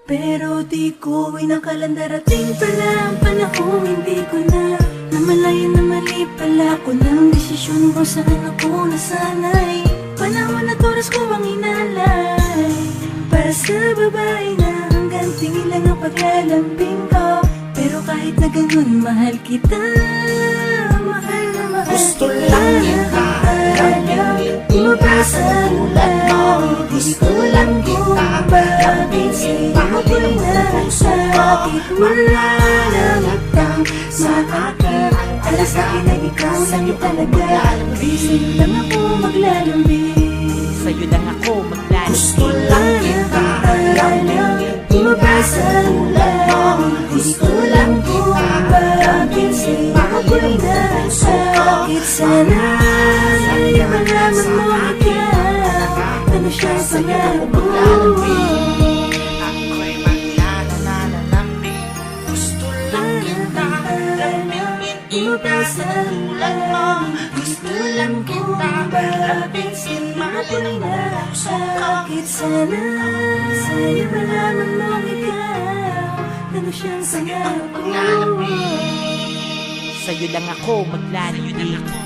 Pero di ko inakalang darating pala ang panahon. Hindi ko na namalayan na mali pala ko ng desisyon mo. Saan ako nasanay? Panahon at oras ko ang inalay para sa babae na hanggang tingin lang ang paglalambing ko. Pero kahit na ganun, mahal kita. Mahal na mahal Gusto kita. lang kita, lamingin kita sa tulad mo. Gusto lang kita, lamingin ako'y nasakit. Wala lang utang sa akin. Alas sa akin ay ikaw lang yung talaga. Sa'yo lang ako maglalambing. Sa'yo lang ako maglalambing. Gusto lang kita, lamingin kita sa tulad mo. Gusto lang kita lamingin. Ako'y nasakit. Sana sa'yo malaman mo ikaw ano siya sa pangarap mo. Ako'y maglalambing. Gusto lang kita, lamingin kita sa tulad mo. Gusto lang kita, lamingin Ako'y nasakit. Sana sa'yo malaman mo ikaw ano siyang pangarap mo. Sa'yo lang ako maglalambing.